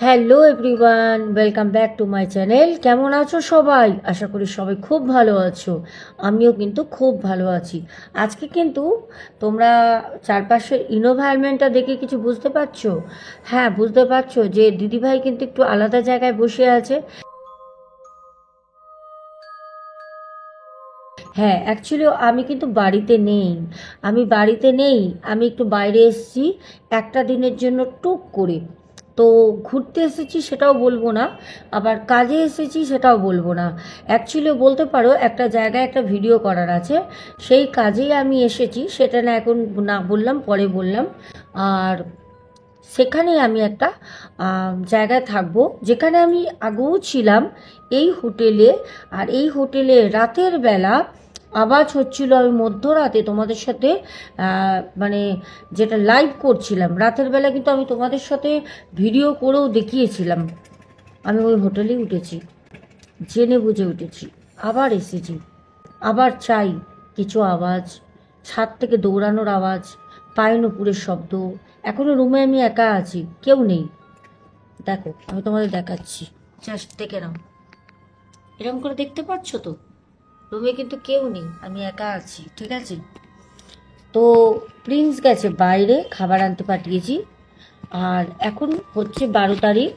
Hello everyone, welcome back to my channel. কেমন আছো সবাই? আশা করি সবাই খুব ভালো আছো। আমিও কিন্তু খুব ভালো আছি। আজকে কিন্তু তোমরা চারপাশের এনভায়রনমেন্টটা দেখে কিছু বুঝতে পারছো? হ্যাঁ, বুঝতে পারছো যে দিদিভাই কিন্তু একটু আলাদা জায়গায় বসে আছে। হ্যাঁ, অ্যাকচুয়ালি আমি কিন্তু বাড়িতে নেই। আমি একটু বাইরে এসেছি একটা দিনের জন্য টুক করে। তো ঘুরতে এসেছি সেটাও বলবো না, আবার কাজে এসেছি সেটাও বলবো না। অ্যাকচুয়ালি বলতে পারো একটা জায়গায় একটা ভিডিও করার আছে, সেই কাজেই আমি এসেছি। সেটা না এখন না বললাম, পরে বললাম। আর সেখানেই আমি একটা জায়গায় থাকবো, যেখানে আমি আগেও ছিলাম, এই হোটেলে। আর এই হোটেলে রাতের বেলা আওয়াজ হচ্ছিল। আমি মধ্যরাতে তোমাদের সাথে মানে যেটা লাইভ করছিলাম রাতের বেলা, কিন্তু আমি তোমাদের সাথে ভিডিও করেও দেখিয়েছিলাম। আমি ওই হোটেলেই উঠেছি, জেনে বুঝে উঠেছি, আবার এসেছি। আবার চাই কিছু আওয়াজ, ছাদ থেকে দৌড়ানোর আওয়াজ, পায়ে নুপুরের শব্দ। এখনো রুমে আমি একা আছি, কেউ নেই। দেখো, আমি তোমাদের দেখাচ্ছি, জাস্ট দেখে নাও। এরকম করে দেখতে পাচ্ছ তো? রুমে কিন্তু কেউ নেই, আমি একা আছি, ঠিক আছে? তো প্রিন্স গেছে বাইরে, খাবার আনতে পাঠিয়েছি। আর এখন হচ্ছে 12 তারিখ।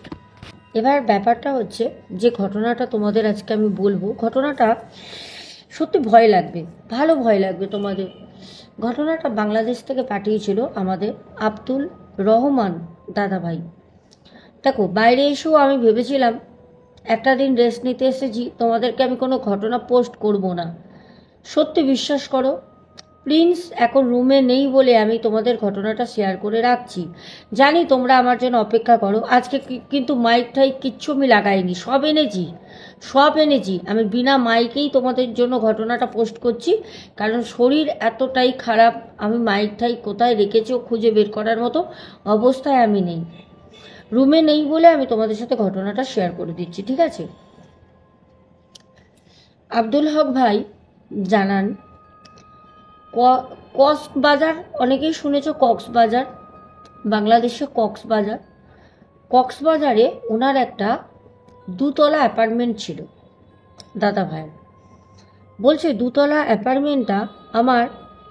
এবার ব্যাপারটা হচ্ছে যে ঘটনাটা তোমাদের আজকে আমি বলবো, ঘটনাটা সত্যি ভয় লাগবে, ভালো ভয় লাগবে তোমাদের। ঘটনাটা বাংলাদেশ থেকে পাঠিয়েছিল আমাদের আব্দুল রহমান দাদাভাই। দেখো, বাইরে এসেও আমি ভেবেছিলাম একটা দিন রেস্ট নিতে এসেছি, তোমাদেরকে আমি কোনো ঘটনা পোস্ট করব না। সত্যি বিশ্বাস করো, প্রিন্স এখন রুমে নেই বলে আমি তোমাদের ঘটনাটা শেয়ার করে রাখছি। জানি তোমরা আমার জন্য অপেক্ষা করো। আজকে কিন্তু মাইক টাইক কিচ্ছু আমি লাগাইনি, সব এনেছি আমি বিনা মাইকেই তোমাদের জন্য ঘটনাটা পোস্ট করছি। কারণ শরীর এতটাই খারাপ, আমি মাইক টাইক কোথায় রেখেছো খুঁজে বের করার মতো অবস্থায় আমি নেই। রুমে নেই বলে আমি তোমাদের সাথে ঘটনাটা শেয়ার করে দিচ্ছি, ঠিক আছে? আব্দুল হক ভাই জানান, কক্সবাজার, অনেকেই শুনেছ কক্সবাজার, বাংলাদেশে কক্সবাজার। কক্সবাজারে ওনার একটা দুতলা অ্যাপার্টমেন্ট ছিল দাদা ভাইয়ের। বলছে দুতলা অ্যাপার্টমেন্টটা আমার,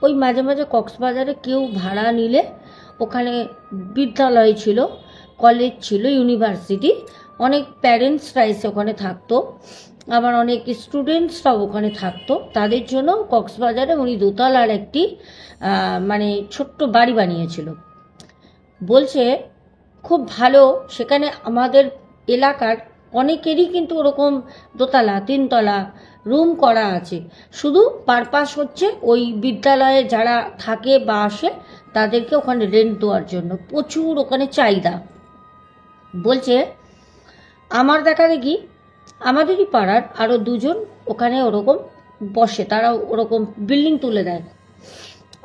ওই মাঝে মাঝে কক্সবাজারে কেউ ভাড়া নিলে, ওখানে বিদ্যালয় ছিল, কলেজ ছিল, ইউনিভার্সিটি, অনেক প্যারেন্টসরা এসে ওখানে থাকতো, আবার অনেক স্টুডেন্টসরাও ওখানে থাকতো। তাদের জন্য কক্সবাজারে উনি দোতলার একটি মানে ছোট্ট বাড়ি বানিয়েছিল। বলছে খুব ভালো, সেখানে আমাদের এলাকার অনেকেরই কিন্তু ওরকম দোতলা তিনতলা রুম করা আছে। শুধু পারপাস হচ্ছে ওই বিদ্যালয়ে যারা থাকে বা আসে তাদেরকে ওখানে রেন্ট দেওয়ার জন্য, প্রচুর ওখানে চাহিদা। বলছে আমার দেখা দেখি আমাদেরই পাড়ার আরও দুজন ওখানে ওরকম বসে, তারা ওরকম বিল্ডিং তুলে দেয়,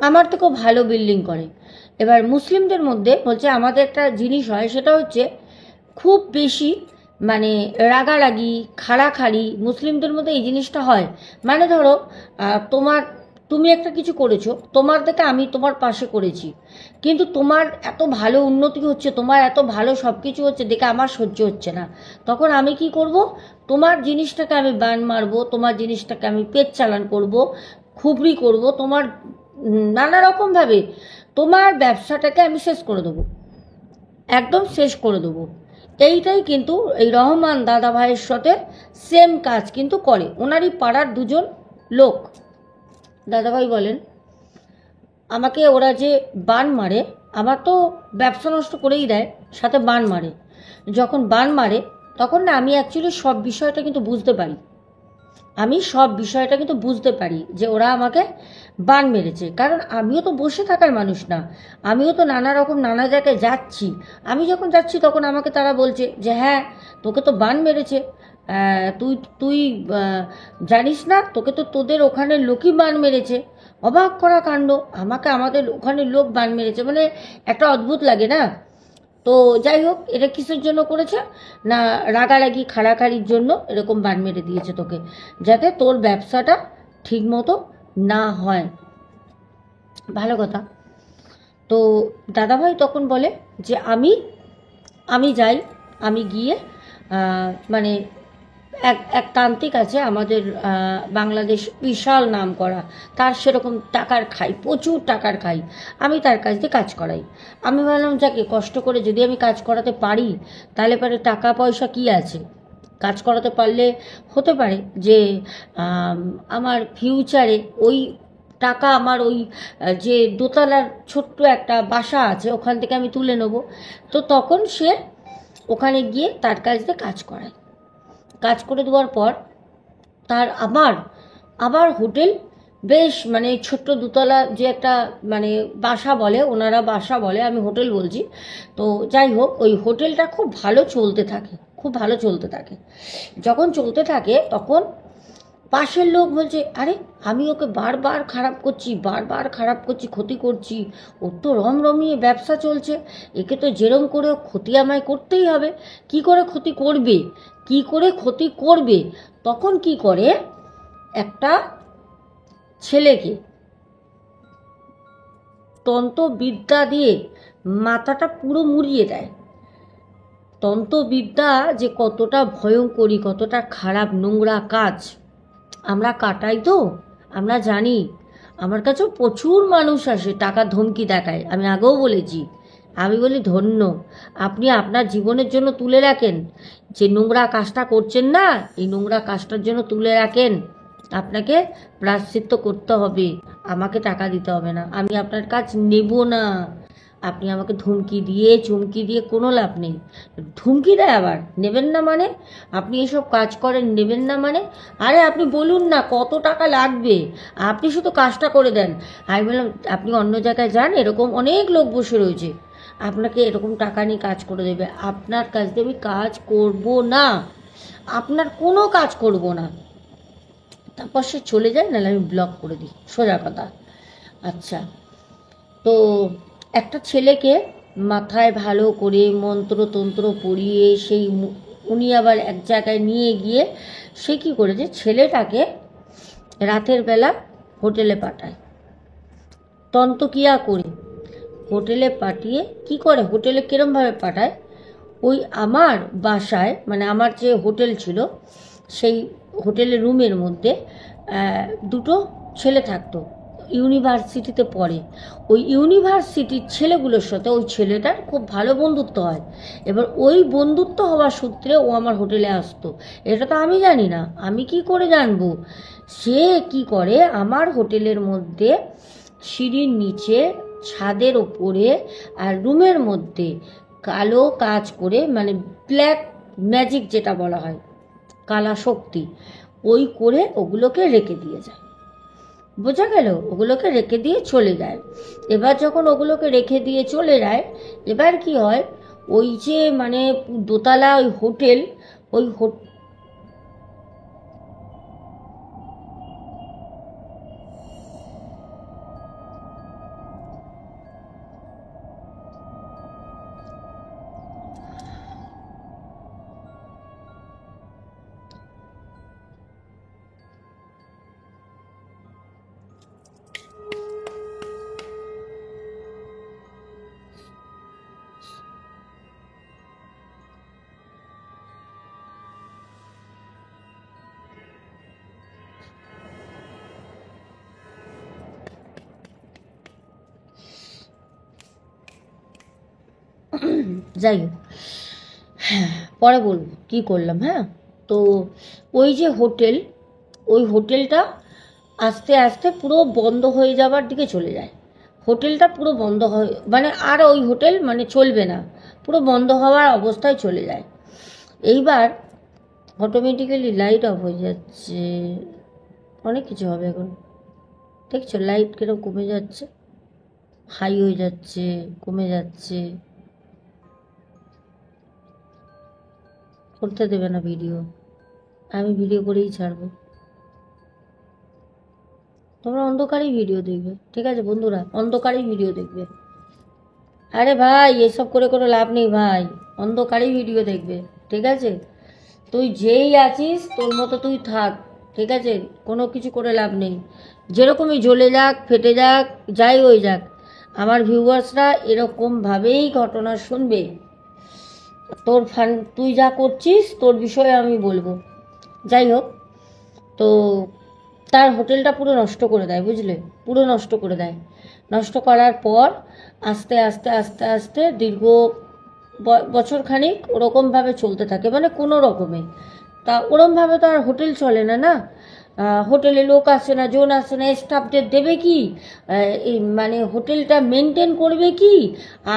আমার থেকেও ভালো বিল্ডিং করে। এবার মুসলিমদের মধ্যে বলছে আমাদের একটা জিনিস হয়, সেটা হচ্ছে খুব বেশি মানে রাগারাগি, খাড়াখাড়ি মুসলিমদের মধ্যে এই জিনিসটা হয়। মানে ধরো তুমি একটা কিছু করেছো, তোমার থেকে আমি তোমার পাশে করেছি, কিন্তু তোমার এত ভালো উন্নতি হচ্ছে, তোমার এত ভালো সব কিছু হচ্ছে দেখে আমার সহ্য হচ্ছে না। তখন আমি কি করব? তোমার জিনিসটাকে আমি বান মারবো, তোমার জিনিসটাকে আমি পেট চালান করব, খুবরি করব, তোমার নানা রকমভাবে তোমার ব্যবসাটাকে আমি শেষ করে দেবো, একদম শেষ করে দেবো। এইটাই কিন্তু এই রহমান দাদা ভাইয়ের সাথে সেম কাজ কিন্তু করে ওনারই পাড়ার দুজন লোক। দাদাভাই বলেন আমাকে ওরা যে বান মারে, আমার তো ব্যবসা নষ্ট করেই দেয়, সাথে বান মারে। যখন বান মারে তখন না আমি অ্যাকচুয়ালি সব বিষয়টা কিন্তু বুঝতে পারি, যে ওরা আমাকে বান মেরেছে। কারণ আমিও তো বসে থাকার মানুষ না, আমিও তো নানা রকম নানা জায়গায় যাচ্ছি। আমি যখন যাচ্ছি তখন আমাকে তারা বলছে যে হ্যাঁ, তোকে তো বান মেরেছে, তুই তুই জানিস না, তোকে তো তোদের ওখানে লোকই বান মেরেছে। অবাক করা কাণ্ড, আমাকে আমাদের ওখানে লোক বান মেরেছে, মানে একটা অদ্ভুত লাগে না? তো যাই হোক, এটা কিসের জন্য করেছে না, রাগারাগি খাড়াখাড়ির জন্য এরকম বান মেরে দিয়েছে তোকে, যাতে তোর ব্যবসাটা ঠিক মতো না হয়। ভালো কথা। তো দাদাভাই তখন বলে যে আমি যাই, আমি গিয়ে মানে এক এক তান্ত্রিক আছে আমাদের বাংলাদেশ, বিশাল নাম করা, তার সেরকম টাকার খাই, প্রচুর টাকার খাই, আমি তার কাছ দিয়ে কাজ করাই। আমি ভাবলাম যাকে কষ্ট করে যদি আমি কাজ করাতে পারি, তাহলে পরে টাকা পয়সা কি আছে, কাজ করাতে পারলে হতে পারে যে আমার ফিউচারে ওই টাকা আমার ওই যে দোতলার ছোট্ট একটা বাসা আছে ওখান থেকে আমি তুলে নেব। তো তখন সে ওখানে গিয়ে তার কাছ দিয়ে কাজ করায়। কাজ করে দেওয়ার পর তার আবার হোটেল, বেশ মানে ছোট্ট দুতলা যে একটা মানে বাসা বলে, ওনারা বাসা বলে, আমি হোটেল বলছি। তো যাই হোক, ওই হোটেলটা খুব ভালো চলতে থাকে, খুব ভালো চলতে থাকে। যখন চলতে থাকে তখন পাশের লোক বলছে, আরে আমি ওকে বারবার খারাপ করছি, ক্ষতি করছি, ওর তো রমরমিয়ে ব্যবসা চলছে, একে তো যেরম করে ক্ষতি আমায় করতেই হবে। কি করে ক্ষতি করবে? তখন কি করে, একটা ছেলেকে তন্ত্রবিদ্যা দিয়ে মাথাটা পুরো মুড়িয়ে দেয়। তন্ত্রবিদ্যা যে কতটা ভয়ঙ্করী, কতটা খারাপ নোংরা কাজ আমরা কাটাই, তো আমরা জানি। আমার কাছেও প্রচুর মানুষ আসে, টাকা ধমকি দেখায়, আমি আগেও বলেছি। আমি বলি ধন্য আপনি আপনার জীবনের জন্য তুলে রাখেন, যে নোংরা কাজটা করছেন না, এই নোংরা কাজটার জন্য তুলে রাখেন, আপনাকে প্রায়শ্চিত্ত করতে হবে, আমাকে টাকা দিতে হবে না, আমি আপনার কাজ নেব না। আপনি আমাকে ধমকি দিয়ে চুমকি দিয়ে কোনো লাভ নেই। ধমকি দেয় আবার, নেবেন না মানে? আপনি এসব কাজ করেন, নেবেন না মানে? আরে আপনি বলুন না কত টাকা লাগবে, আপনি শুধু কাজটা করে দেন। আমি বললাম আপনি অন্য জায়গায় যান, এরকম অনেক লোক বসে রয়েছে, আপনাকে এরকম টাকা নিয়ে কাজ করে দেবে। আপনার কাজ দিয়ে আমি কাজ করব না, আপনার কোনো কাজ করব না। তারপর সে চলে যায়, নাহলে আমি ব্লক করে দিই, সোজা কথা। আচ্ছা, তো একটা ছেলেকে মাথায় ভালো করে মন্ত্রতন্ত্র পড়িয়ে সেই উনি আবার এক জায়গায় নিয়ে গিয়ে সে কী করেছে, ছেলেটাকে রাতের বেলা হোটেলে পাঠায়, তন্ত্রক্রিয়া করে হোটেলে পাঠিয়ে কি করে, হোটেলে কীরমভাবে পাঠায়, ওই আমার বাসায় মানে আমার যে হোটেল ছিল সেই হোটেলের রুমের মধ্যে দুটো ছেলে থাকতো, ইউনিভার্সিটিতে পড়ে। ওই ইউনিভার্সিটির ছেলেগুলোর সাথে ওই ছেলেটার খুব ভালো বন্ধুত্ব হয়। এবার ওই বন্ধুত্ব হওয়ার সূত্রে ও আমার হোটেলে আসতো। এটা তো আমি জানি না, আমি কি করে জানবো? সে কি করে, আমার হোটেলের মধ্যে সিঁড়ির নিচে, ছাদের ওপরে আর রুমের মধ্যে কালো কাজ করে, মানে ব্ল্যাক ম্যাজিক যেটা বলা হয়, কালা শক্তি, ওই করে ওগুলোকে রেখে দিয়ে যায়। বোঝা গেল? ওগুলোকে রেখে দিয়ে চলে যায়। এবার যখন ওগুলোকে রেখে দিয়ে চলে যায়, এবার কি হয়, ওই যে মানে দোতলা ওই হোটেল, ওই যাই হোক, হ্যাঁ পরে বলবো কী করলাম। হ্যাঁ, তো ওই যে হোটেল, ওই হোটেলটা আস্তে আস্তে পুরো বন্ধ হয়ে যাবার দিকে চলে যায়। হোটেলটা পুরো বন্ধ হয়ে মানে আর ওই হোটেল মানে চলবে না, পুরো বন্ধ হওয়ার অবস্থায় চলে যায়। এইবার অটোমেটিক্যালি লাইট অফ হয়ে যাচ্ছে, অনেক কিছু হবে এখন। দেখছো লাইট কিরকম কমে যাচ্ছে, হাই হয়ে যাচ্ছে, কমে যাচ্ছে, করতে দেবে না ভিডিও, আমি ভিডিও করেই ছাড়বো, তোমরা অন্ধকারেই ভিডিও দেখবে। ঠিক আছে বন্ধুরা, অন্ধকারেই ভিডিও দেখবে। আরে ভাই এসব করে কোনো লাভ নেই ভাই, অন্ধকারেই ভিডিও দেখবে। ঠিক আছে, তুই যেই আছিস তোর মতো তুই থাক, ঠিক আছে, কোনো কিছু করে লাভ নেই। যেরকমই জ্বলে যাক, ফেটে যাক, যাই হয়ে যাক, আমার ভিউয়ার্সরা এরকমভাবেই ঘটনা শুনবে। তোর তুই যা করছিস তোর বিষয়ে আমি বলবো। যাই হোক, তো তার হোটেলটা পুরো নষ্ট করে দেয়, বুঝলে, পুরো নষ্ট করে দেয়। নষ্ট করার পর আস্তে আস্তে আস্তে আস্তে দীর্ঘ বছর খানিক ওরকমভাবে চলতে থাকে, মানে কোনো রকমে। তা ওরমভাবে তো আর হোটেল চলে না, না। হোটেলে লোক আসে না, জন আসে না, স্টাফদের দেবে কি, এই মানে হোটেলটা মেনটেন করবে কি,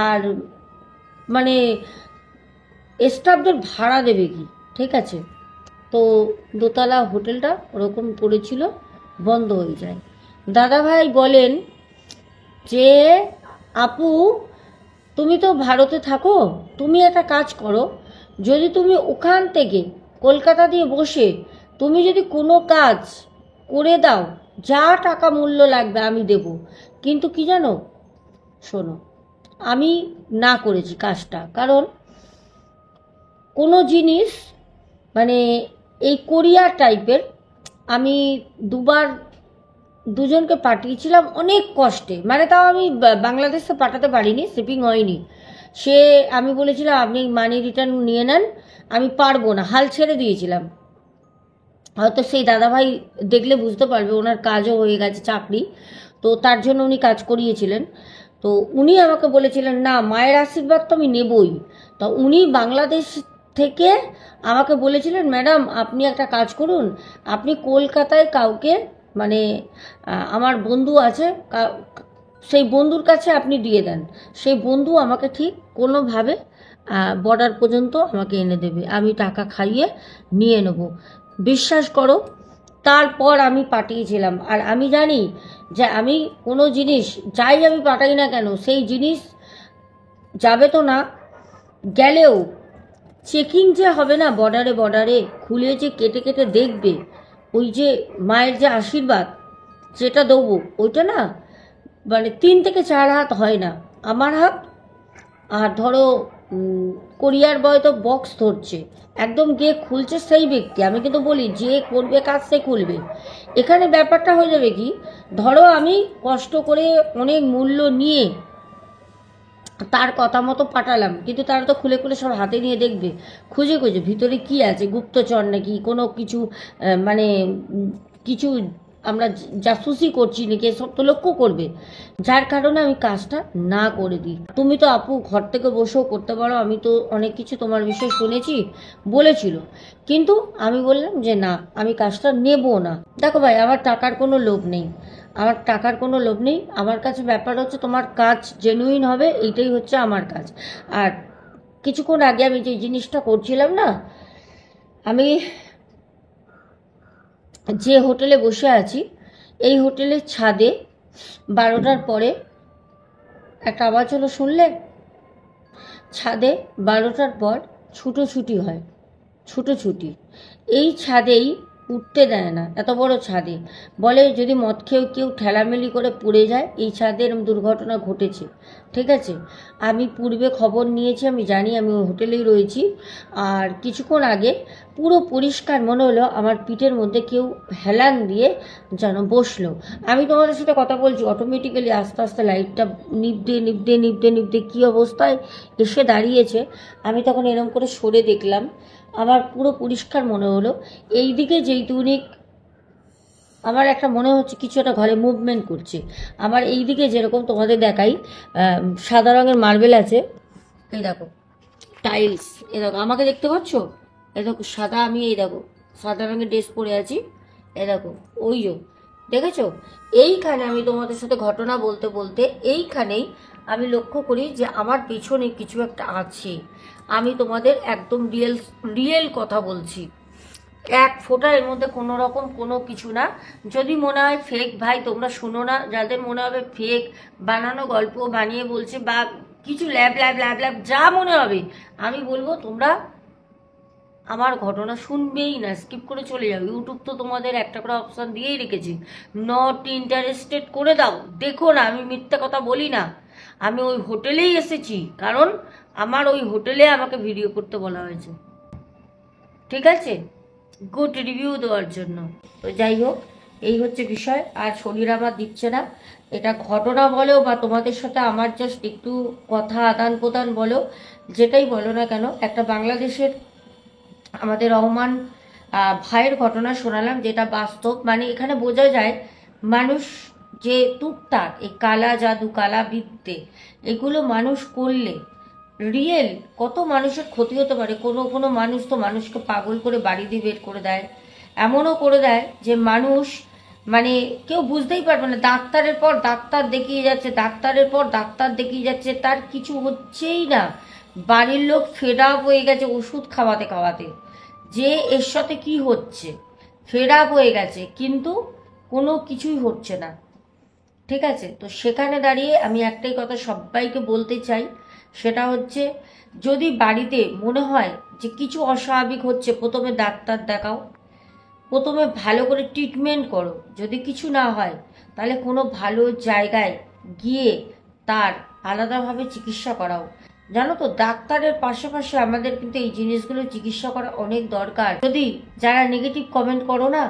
আর মানে স্টাফদের ভাড়া দেবে কি, ঠিক আছে। তো দোতলা হোটেলটা ওরকম পড়েছিল, বন্ধ হয়ে যায়। দাদাভাই বলেন যে আপু, তুমি তো ভারতে থাকো, তুমি একটা কাজ করো, যদি তুমি ওখান থেকে কলকাতা দিয়ে বসে তুমি যদি কোনো কাজ করে দাও, যা টাকা মূল্য লাগবে আমি দেব। কিন্তু কি জানো, শোনো, আমি না করেছি কাজটা, কারণ কোনো জিনিস মানে এই কোরিয়ার টাইপের আমি দুজনকে পাঠিয়েছিলাম অনেক কষ্টে, মানে তাও আমি বাংলাদেশে পাঠাতে পারিনি, শিপিং হয়নি। আমি বলেছিলাম আপনি মানি রিটার্ন নিয়ে নেন, আমি পারবো না, হাল ছেড়ে দিয়েছিলাম। হয়তো সেই দাদাভাই দেখলে বুঝতে পারবে, ওনার কাজও হয়ে গেছে, চাকরি, তো তার জন্য উনি কাজ করিয়েছিলেন। তো উনি আমাকে বলেছিলেন না, মায়ের আশীর্বাদ তো আমি নেবই। তো উনি বাংলাদেশ থেকে আমাকে বলেছিলেন ম্যাডাম আপনি একটা কাজ করুন, আপনি কলকাতায় কাউকে মানে আমার বন্ধু আছে, সেই বন্ধুর কাছে আপনি দিয়ে দেন, সেই বন্ধু আমাকে ঠিক কোনোভাবে বর্ডার পর্যন্ত আমাকে এনে দেবে, আমি টাকা খাইয়ে নিয়ে নেব। বিশ্বাস করো, তারপর আমি পাঠিয়েছিলাম। আর আমি জানি যে আমি কোনো জিনিস যাই আমি পাঠাই না কেন, সেই জিনিস যাবে তো না, গেলেও চেকিং যে হবে না, বর্ডারে বর্ডারে খুলে যে কেটে কেটে দেখবে, ওই যে মায়ের যে আশীর্বাদ যেটা দেবো, ওইটা না মানে 3 থেকে 4 হাত হয় না আমার হাত। আর ধরো কোরিয়ার বয় তো বক্স ধরছে, একদম গিয়ে খুলছে সেই ব্যক্তি, আমি কিন্তু বলি যে করবে কাজ সে খুলবে। এখানে ব্যাপারটা হয়ে যাবে কি, ধরো আমি কষ্ট করে অনেক মূল্য নিয়ে তার কথা মতো পাঠালাম, কিন্তু তারা তো খুলে খুলে সব হাতে নিয়ে দেখবে, খুঁজে খুঁজে ভিতরে কি আছে, গুপ্তচর নাকি কোনো কিছু, মানে কিছু আমরা জাসুসি করছি নাকি, এসব তো লক্ষ্য করবে। যার কারণে আমি কাজটা না করে দিই। তুমি তো আপু ঘর থেকে বসেও করতে পারো, আমি তো অনেক কিছু তোমার বিষয়ে শুনেছি, বলেছিল, কিন্তু আমি বললাম যে না, আমি কাজটা নেব না। দেখো ভাই, আমার টাকার কোনো লোভ নেই, আমার টাকার কোনো লোভ নেই, আমার কাছে ব্যাপার হচ্ছে তোমার কাজ জেনুইন হবে, এইটাই হচ্ছে আমার কাজ। আর কিছুক্ষণ আগে আমি যে জিনিসটা করছিলাম না, আমি যে হোটেলে বসে আছি, এই হোটেলের ছাদে 12টার পরে একটা আওয়াজ হলো, শুনলে? ছাদে 12টার পর ছুটোছুটি হয়, ছুটোছুটি। এই ছাদেই উঠতে দেয় না, এত বড় ছাদে, বলে যদি মদ খেয়েও কেউ ঠেলামেলি করে পড়ে যায়, এই ছাদে এরকম দুর্ঘটনা ঘটেছে, ঠিক আছে। আমি পূর্বে খবর নিয়েছি, আমি জানি, আমি ওই হোটেলেই রয়েছি। আর কিছুক্ষণ আগে পুরো পরিষ্কার মনে হলো আমার পিঠের মধ্যে কেউ হেলান দিয়ে যেন বসলো। আমি তোমাদের সাথে কথা বলছি, অটোমেটিক্যালি আস্তে আস্তে লাইটটা নিভতে নিভতে নিভতে নিভতে কী অবস্থায় এসে দাঁড়িয়েছে, আমি তখন এরকম করে সরে দেখলাম, আমার পুরো পরিষ্কার মনে হলো এই দিকে যেইটুকুনি আমার একটা মনে হচ্ছে কিছু একটা ঘরে মুভমেন্ট করছে। আমার এই দিকে যেরকম তোমাদের দেখাই সাদা রঙের মার্বেল আছে, এই দেখো টাইলস, এ দেখো আমাকে দেখতে পাচ্ছ, এ দেখো সাদা, আমি এই দেখো সাদা রঙের ড্রেস পরে আছি, এ দেখো ওই যে দেখেছো, এইখানে আমি তোমাদের সাথে ঘটনা বলতে বলতে এইখানেই আমি লক্ষ্য করি যে আমার পেছনে কিছু একটা আছে। আমি তোমাদের একদম রিয়েল রিয়েল কথা বলছি, এক ফোঁটা এর মধ্যে কোনো রকম কোনো কিছু না। যদি মনে হয় ফেক, ভাই তোমরা শুনো না, যাদের মনে হবে ফেক বানানো গল্প বানিয়ে বলছে বা কিছু ল্যাব ল্যাব ল্যাব ল্যাব যা মনে হবে, আমি বলবো তোমরা আমার ঘটনা শুনবেই না, স্কিপ করে চলে যাবে। ইউটিউব তো তোমাদের একটা করে অপশান দিয়েই রেখেছে, নট ইন্টারেস্টেড করে দাও, দেখো না। আমি মিথ্যা কথা বলি না, আমি ওই হোটেলেই এসেছি, কারণ আমার ওই হোটেলে আমাকে ভিডিও করতে বলা হয়েছে, ঠিক আছে, গুড রিভিউ দেওয়ার জন্য। তো যাই হোক, এই হচ্ছে বিষয়। আর শরীর আমার দিচ্ছে না, এটা ঘটনা বলো বা তোমাদের সাথে আমার জাস্ট একটু কথা আদান প্রদান বলো, যেটাই বলো না কেন, একটা বাংলাদেশের আমাদের রহমান ভাইয়ের ঘটনা শোনালাম, যেটা বাস্তব। মানে এখানে বোঝা যায় মানুষ যে টুকটাক এই কালা জাদু, কালা বিদ্যে, এগুলো মানুষ করলে রিয়েল কত মানুষের ক্ষতি হতে পারে। কোনো কোনো মানুষ তো মানুষকে পাগল করে বাড়ি দিয়ে বের করে দেয়, এমনও করে দেয় যে মানুষ মানে কেউ বুঝতেই পারবে না। ডাক্তারের পর ডাক্তার দেখিয়ে যাচ্ছে, ডাক্তারের পর ডাক্তার দেখিয়ে যাচ্ছে, তার কিছু হচ্ছেই না। বাড়ির লোক ফেড আপ হয়ে গেছে ওষুধ খাওয়াতে খাওয়াতে, যে এর সাথে কি হচ্ছে, ফেড আপ হয়ে গেছে, কিন্তু কোনো কিছুই হচ্ছে না। ঠিক আছে, তো সেখানে দাঁড়িয়ে আমি একটাই কথা সবাইকে বলতে চাই, সেটা হচ্ছে যদি বাড়িতে মনে হয় যে কিছু অস্বাভাবিক হচ্ছে, প্রথমে ডাক্তার দেখাও, প্রথমে ভালো করে ট্রিটমেন্ট করো। যদি কিছু না হয় তাহলে কোনো ভালো জায়গায় গিয়ে তার আলাদাভাবে চিকিৎসা করাও। জানো তো, ডাক্তারের পাশাপাশি আমাদের কিন্তু এই জিনিসগুলো চিকিৎসা করা অনেক দরকার। যদি যারা নেগেটিভ কমেন্ট করো না,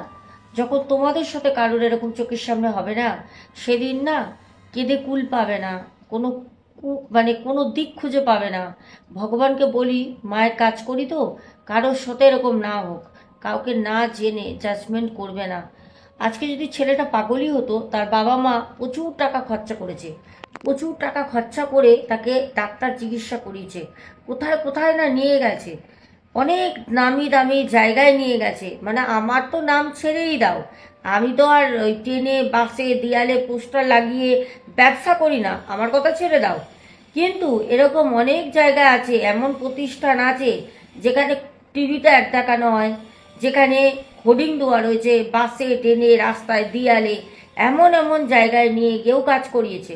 যখন তোমাদের সাথে কারোর এরকম চোখের সামনে হবে না, সেদিন না কেঁদে কুল পাবে না, কোনো মানে কোনো দিক খুঁজে পাবে না। ভগবানকে বলি, মায়ের কাজ করি তো, কারোর সাথে এরকম না হোক, কাউকে না জেনে জাজমেন্ট করবে না। আজকে যদি ছেলেটা পাগলই হতো, তার বাবা মা প্রচুর টাকা খরচা করেছে, প্রচুর টাকা খরচা করে তাকে ডাক্তার চিকিৎসা করিয়েছে, কোথায় কোথায় না নিয়ে গেছে, অনেক নামি দামি জায়গায় নিয়ে গেছে। মানে আমার তো নাম ছেড়েই দাও, আমি তো আর ওই ট্রেনে বাসে দেয়ালে পোস্টার লাগিয়ে ব্যবসা করি না, আমার কথা ছেড়ে দাও। কিন্তু এরকম অনেক জায়গা আছে, এমন প্রতিষ্ঠান আছে যেখানে টিভিতে অ্যাড দেখানো হয়, যেখানে হোর্ডিং দেওয়া রয়েছে বাসে, ট্রেনে, রাস্তায়, দেয়ালে, এমন এমন জায়গায় নিয়ে গিয়েও কাজ করিয়েছে।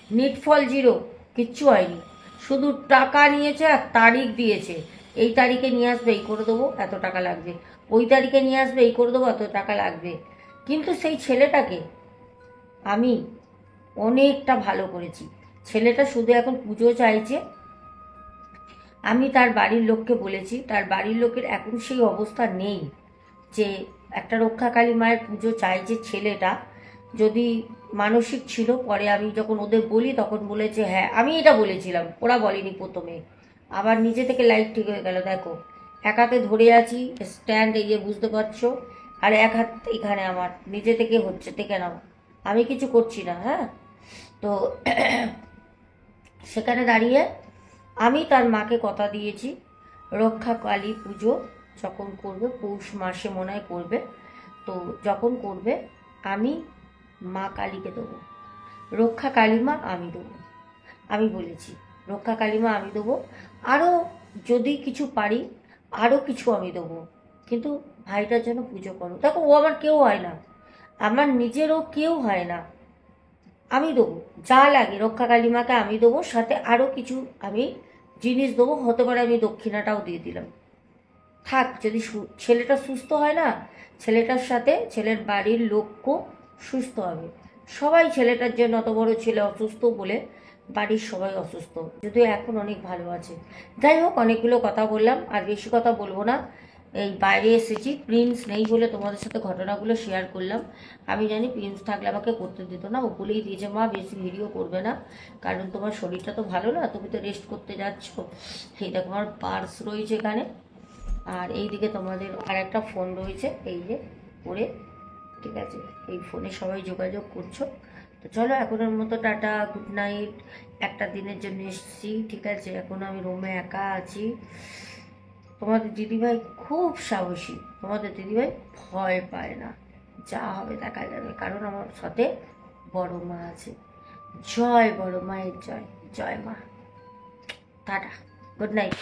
নিট ফল জিরো, কিচ্ছু হয়নি, শুধু টাকা নিয়েছে আর তারিখ দিয়েছে, এই তারিখে নিয়ে আসবে, এই করে দেবো, এত টাকা লাগবে, ওই তারিখে নিয়ে আসবে, এই করে দেবো, এত টাকা লাগবে। কিন্তু সেই ছেলেটাকে আমি অনেকটা ভালো করেছি। ছেলেটা শুধু এখন পুজো চাইছে। আমি তার বাড়ির লোককে বলেছি, তার বাড়ির লোকের এখন সেই অবস্থা নেই যে একটা রক্ষাকালী মায়ের পুজো চাইছে ছেলেটা। যদি মানসিক ছিল, পরে আমি যখন ওদের বলি তখন বলেছে হ্যাঁ, আমি এটা বলেছিলাম, ওরা বলেনি প্রথমে, আবার নিজে থেকে লাইট ঠিক হয়ে গেল। দেখো, এক হাতে ধরে আছি স্ট্যান্ড, এই যে বুঝতে পারছো, আর এক হাত এখানে আমার নিজে থেকে হচ্ছে, দেখে নাও, আমি কিছু করছি না। হ্যাঁ, তো সেখানে দাঁড়িয়ে আমি তার মাকে কথা দিয়েছি, রক্ষা কালী পুজো যখন করবে, পৌষ মাসে মনে হয় করবে, তো যখন করবে আমি মা কালীকে দেবো, রক্ষা কালীমা আমি দেবো, আমি বলেছি রক্ষা কালীমা আমি দেবো, আরও যদি কিছু পারি আরও কিছু আমি দেবো, কিন্তু ভাইটার জন্য পুজো করো। দেখো, ও আমার কেউ হয় না, আমার নিজেরও কেউ হয় না, আমি দেবো যা লাগে, রক্ষা কালীমাকে আমি দেবো, সাথে আরও কিছু আমি জিনিস দেবো, হতে পারে আমি দক্ষিণাটাও দিয়ে দিলাম। থাক, যদি ছেলেটা সুস্থ হয় না, ছেলেটার সাথে ছেলের বাড়ির লোকও সুস্থ হবে। সবাই ছেলেটার জন্য, অত বড় ছেলে অসুস্থ বলে বাড়ির সবাই অসুস্থ, যদিও এখন অনেক ভালো আছে। যাই হোক, অনেকগুলো কথা বললাম, আর বেশি কথা বলবো না। এই বাইরে এসেছি, প্রিন্স নেই বলে তোমাদের সাথে ঘটনাগুলো শেয়ার করলাম। আমি জানি প্রিন্স থাকলে আমাকে করতে দিত না, ও বলেই দিয়েছে মা বেশি ভিডিও করবে না, কারণ তোমার শরীরটা তো ভালো না, তুমি তো রেস্ট করতে যাচ্ছ। এই দেখো আমার পার্স রয়েছে এখানে, আর এই দিকে তোমাদের আর একটা ফোন রয়েছে, এই যে পড়ে, ঠিক আছে, এই ফোনে সবাই যোগাযোগ করছো। তো চলো, এখনের মতো টাটা, গুড নাইট। একটা দিনের জন্য এসেছি, ঠিক আছে, এখন আমি রুমে একা আছি। তোমাদের দিদিভাই খুব সাহসী, তোমাদের দিদিভাই ভয় পায় না, যা হবে দেখা যাবে, কারণ আমার সাথে বড় মা আছে। জয় বড় মায়ের জয়, জয় মা, টাটা, গুড নাইট।